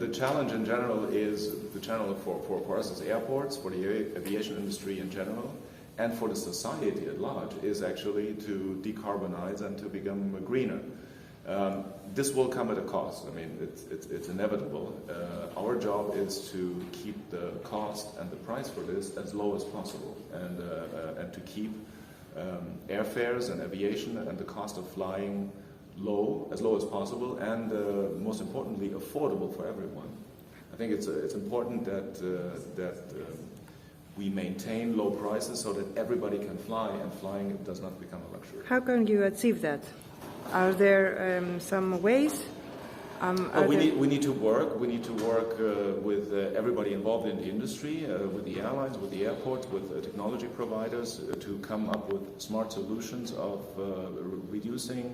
the challenge in general is the challenge for us as airports, for the aviation industry in general, and for the society at large, is actually to decarbonize and to become greener. This will come at a cost. I mean, it's inevitable. Our job is to keep the cost and the price for this as low as possible, and to keep airfares and aviation and the cost of flying as low as possible, and most importantly, affordable for everyone. I think it's important that we maintain low prices so that everybody can fly, and flying does not become a luxury. How can you achieve that? Are there some ways? We need to work. We need to work with everybody involved in the industry, with the airlines, with the airports, with technology providers, to come up with smart solutions of reducing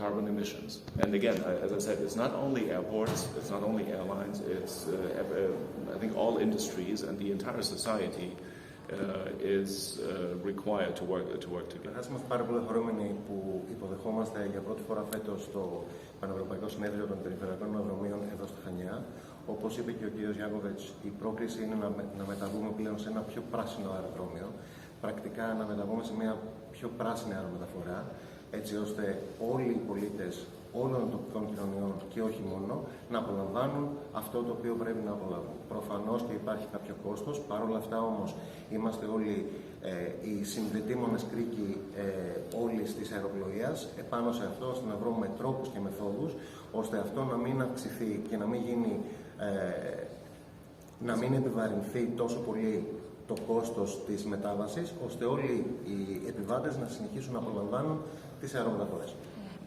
carbon emissions. And again, as I said, it's not only airports, it's not only airlines, it's I think all industries and the entire society is required to work together. Είμαστε πάρα πολύ χαρούμενοι που υποδεχόμαστε για πρώτη φορά φέτος το Πανευρωπαϊκό Συνέδριο των Περιφερειακών Αεροδρομίων εδώ στα Χανιά. Όπως είπε και ο κ. Γιάκοβετς, η πρόκληση είναι να μεταβούμε πλέον σε ένα πιο πράσινο αεροδρόμιο, πρακτικά να μεταβούμε σε μια πιο πράσινη αερομεταφορά, έτσι ώστε όλοι οι πολίτες όλων των τοπικών κοινωνιών και όχι μόνο να απολαμβάνουν αυτό το οποίο πρέπει να απολαμβάνουν. Προφανώς και υπάρχει κάποιο κόστος, παρόλα αυτά όμως είμαστε όλοι οι συνδετήμονες κρίκοι όλης της αεροπλοείας επάνω σε αυτό, ώστε να βρούμε τρόπους και μεθόδους ώστε αυτό να μην αυξηθεί και να μην γίνει, να μην επιβαρυνθεί τόσο πολύ το κόστος της μετάβασης, ώστε όλοι οι επιβάτες να συνεχίσουν να απολαμβάνουν τις αερομεταφορές.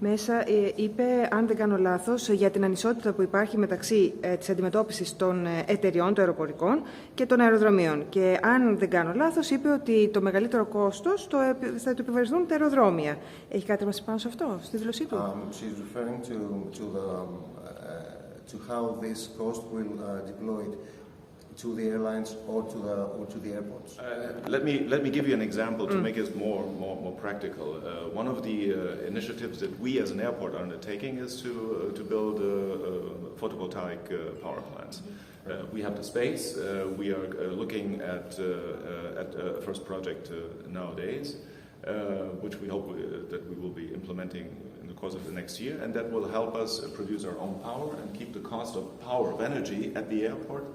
Μέσα είπε, αν δεν κάνω λάθος, για την ανισότητα που υπάρχει μεταξύ της αντιμετώπισης των εταιριών, των αεροπορικών και των αεροδρομίων. Και αν δεν κάνω λάθος, είπε ότι το μεγαλύτερο κόστος θα το επιβαρυνθούν τα αεροδρόμια. Έχει κάτι να μας πει πάνω σε αυτό, στη δήλωσή του? She's referring to how this cost will deploy to the airlines or to the airports. Let me give you an example to make it more practical. One of the initiatives that we as an airport are undertaking is to build photovoltaic power plants. We have the space. We are looking at a first project nowadays, which we hope that we will be implementing in the course of the next year, and that will help us produce our own power and keep the cost of power of energy at the airport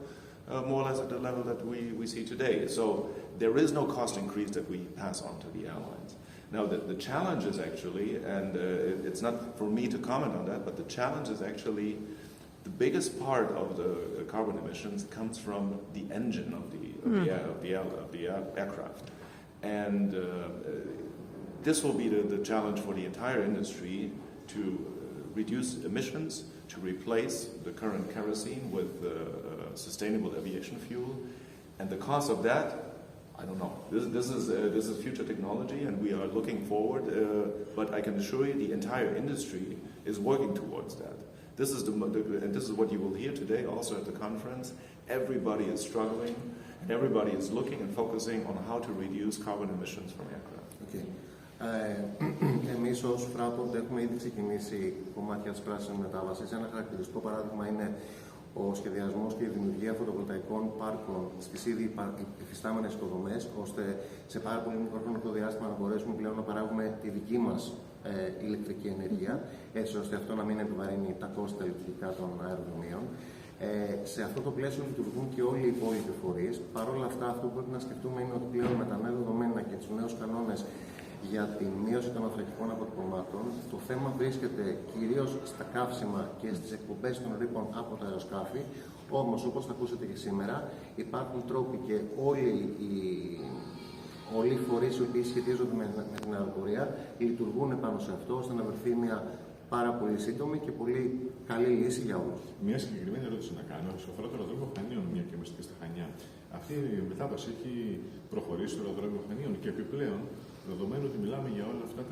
more or less at the level that we see today. So there is no cost increase that we pass on to the airlines. Now the challenge is actually, and it's not for me to comment on that, but the challenge is actually the biggest part of the carbon emissions comes from the engine of the aircraft. And this will be the challenge for the entire industry to reduce emissions, to replace the current kerosene with sustainable aviation fuel, and the cost of that, I don't know. This is future technology, and we are looking forward. But I can assure you, the entire industry is working towards that. This is what you will hear today, also at the conference. Everybody is struggling, and everybody is looking and focusing on how to reduce carbon emissions from aircraft. Okay. Εμείς ως Fraport έχουμε ήδη ξεκινήσει κομμάτια της πράσινης μετάβασης. Ένα χαρακτηριστικό παράδειγμα είναι ο σχεδιασμός και η δημιουργία φωτοβολταϊκών πάρκων στις ήδη υφιστάμενες οικοδομές, ώστε σε πάρα πολύ μικρό χρονικό διάστημα να μπορέσουμε πλέον να παράγουμε τη δική μας ηλεκτρική ενέργεια, έτσι ώστε αυτό να μην επιβαρύνει τα κόστη ηλεκτρικά των αεροδρομίων. Σε αυτό το πλαίσιο λειτουργούν και όλοι οι υπόλοιποι φορείς. Παρ' όλα αυτά, αυτό που πρέπει να σκεφτούμε είναι ότι πλέον με τα νέα δεδομένα και τους νέους κανόνες για τη μείωση των ανθρακικών αποτυπωμάτων, το θέμα βρίσκεται κυρίως στα καύσιμα και στις εκπομπές των ρήπων από τα αεροσκάφη. Όμως, όπως θα ακούσετε και σήμερα, υπάρχουν τρόποι και όλοι οι φορείς οι οποίοι σχετίζονται με την αεροπορία λειτουργούν πάνω σε αυτό, ώστε να βρεθεί μια πάρα πολύ σύντομη και πολύ καλή λύση για όλους. Μια συγκεκριμένη ερώτηση να κάνω σε αφορά το αεροδρόμιο Χανίων, μια και είμαστε στα Χανιά. Αυτή η μετάβαση έχει προχωρήσει στο αεροδρόμιο Χανίων και επιπλέον, δεδομένου ότι μιλάμε για όλα αυτά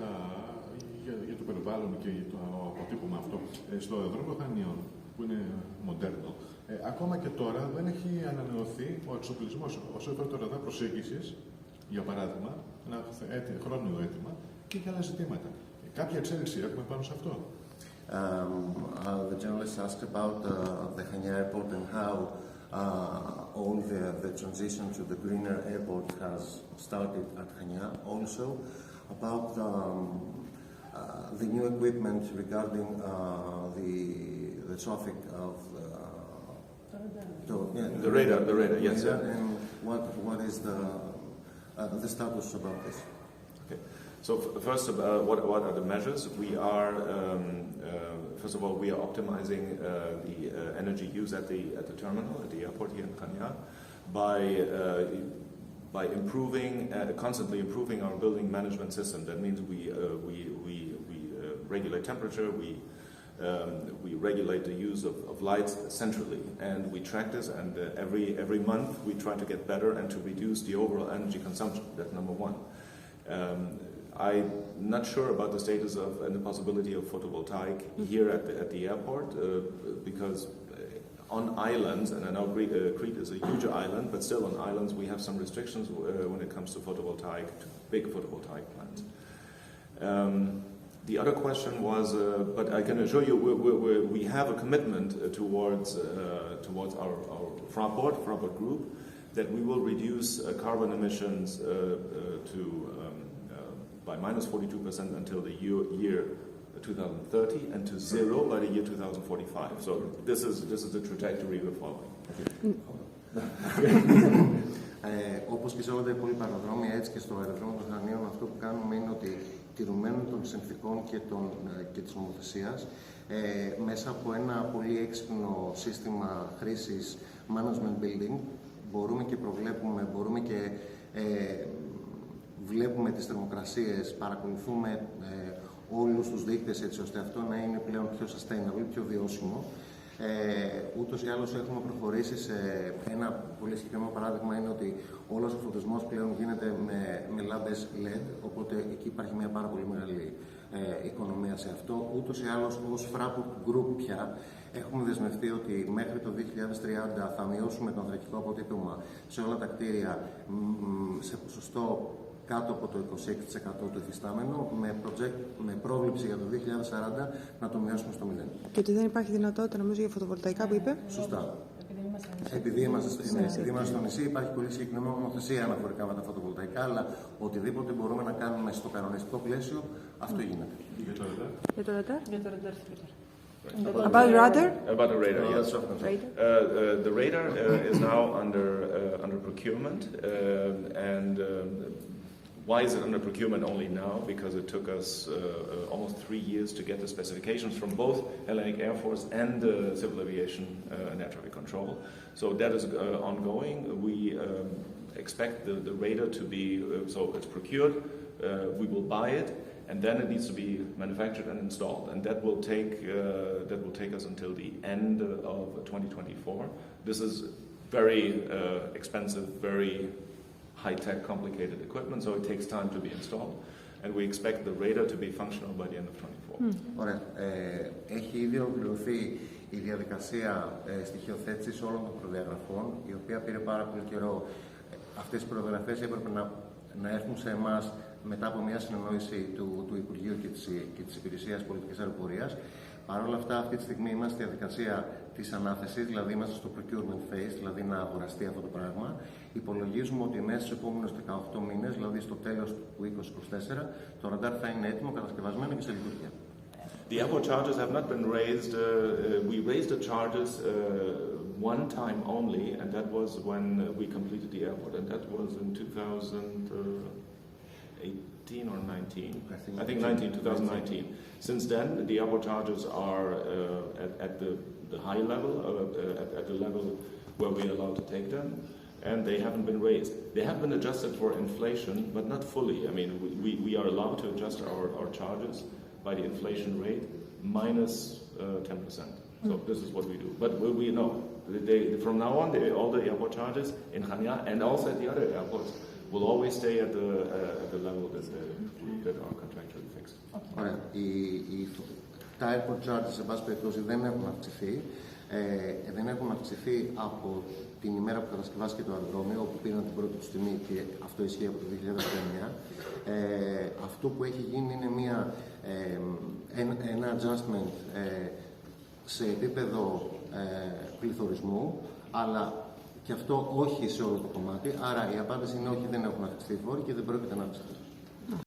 για το περιβάλλον και για το αποτύπωμα αυτό, στο αεροδρόμιο Χανίων, που είναι μοντέρνο, ακόμα και τώρα δεν έχει ανανεωθεί ο εξοπλισμός όσο αφορά το ραδάρ προσέγγισης, για παράδειγμα, ένα χρόνιο αίτημα και για άλλα ζητήματα. Κάποια εξέλιξη έχουμε πάνω σε αυτό? The journalist asked about the Hanya the transition to the greener airport has started at Chania. Also, about the new equipment regarding the traffic of the radar, yes. Radar, and what is the status about this? Okay. So first, what are the measures? We are first of all we are optimizing the energy use at the terminal at the airport here in Chania by constantly improving our building management system. That means we regulate temperature, we regulate the use of lights centrally, and we track this. And every month we try to get better and to reduce the overall energy consumption. That's number one. I'm not sure about the status of and the possibility of photovoltaic here at the airport because on islands, and I know Crete is a huge island, but still on islands we have some restrictions when it comes to big photovoltaic plants. The other question was, but I can assure you we have a commitment towards our Fraport group that we will reduce carbon emissions by minus 42% until the year 2030 and to zero by the year 2045. So this is the trajectory we're following. Όπως και σε όλα τα υπόλοιπα αεροδρόμια, έτσι και στο αεροδρόμιο των Χανίων, αυτό που κάνουμε είναι ότι τηρουμένων των συνθηκών και της νομοθεσίας, μέσα από ένα πολύ έξυπνο σύστημα χρήσης management building, μπορούμε και βλέπουμε τις θερμοκρασίες, παρακολουθούμε όλους τους δείκτες έτσι ώστε αυτό να είναι πλέον πιο sustainable, πιο βιώσιμο. Ούτως ή άλλως έχουμε προχωρήσει σε ένα πολύ συγκεκριμένο παράδειγμα είναι ότι όλος ο φωτισμός πλέον γίνεται με λάμπες LED, οπότε εκεί υπάρχει μια πάρα πολύ μεγάλη οικονομία σε αυτό. Ούτως ή άλλως ως Fraport Group πια έχουμε δεσμευτεί ότι μέχρι το 2030 θα μειώσουμε το ανθρακικό αποτύπωμα σε όλα τα κτίρια σε ποσοστό κάτω από το 26% του υφιστάμενου, με πρόβλεψη για το 2040 να το μειώσουμε στο 0. Και ότι δεν υπάρχει δυνατότητα, νομίζω, για φωτοβολταϊκά που είπε. Σωστά. Επειδή είμαστε στο νησί, υπάρχει πολύ συγκεκριμένη νομοθεσία αναφορικά με τα φωτοβολταϊκά, αλλά οτιδήποτε μπορούμε να κάνουμε στο κανονιστικό πλαίσιο, αυτό γίνεται. Για το ραντάρ. About the radar? About the radar, yes. The radar is now under procurement, and why is it under procurement only now? Because it took us almost 3 years to get the specifications from both Hellenic Air Force and Civil Aviation and Air Traffic Control. So that is ongoing. We expect the radar to be, so it's procured, we will buy it, and then it needs to be manufactured and installed, and that will take us until the end of 2024. This is very expensive, very high-tech, complicated equipment, so it takes time to be installed, and we expect the radar to be functional by the end of 2024. Ωραία. Έχει ήδη ολοκληρωθεί η διαδικασία στοιχειοθέτησης όλων των προδιαγραφών, η οποία πήρε πάρα πολύ καιρό. Αυτές οι προδιαγραφές έπρεπε να έρθουν σε εμάς μετά από μια συνεννόηση του Υπουργείου και της Υπηρεσίας Πολιτικής Αεροπορίας. Παρ' όλα αυτά, αυτή τη στιγμή είμαστε στη διαδικασία της ανάθεσης, δηλαδή είμαστε στο procurement phase, δηλαδή να αγοραστεί αυτό το πράγμα. Υπολογίζουμε ότι μέσα στους επόμενους 18 μήνες, δηλαδή στο τέλος του 2024, το ραντάρ θα είναι έτοιμο, κατασκευασμένο και σε λειτουργία. The airport charges have not been raised. We raised the charges one time only, and that was when we completed the airport, and that was in 2018 or 19. I think 2019. Since then, the airport charges are at the high level, at the level where we are allowed to take them, and they haven't been raised. They have been adjusted for inflation, but not fully. I mean, we are allowed to adjust our charges by the inflation rate minus 10%. So this is what we do. But we know, from now on, all the airport charges in Chania and also at the other airports will always stay at the level that are contractually fixed. Ωραία. Τα airport charges, σε πάση περιπτώσει, δεν έχουν αυξηθεί. Δεν έχουν αυξηθεί από την ημέρα που κατασκευάστηκε το αεροδρόμιο, όπου πήραν την πρώτη του τιμή και αυτό ισχύει από το 2019. Αυτό που έχει γίνει είναι ένα adjustment σε επίπεδο πληθωρισμού, αλλά Και αυτό όχι σε όλο το κομμάτι. Άρα η απάντηση είναι όχι, δεν έχουν αυξηθεί οι φόροι και δεν πρόκειται να αυξηθούν.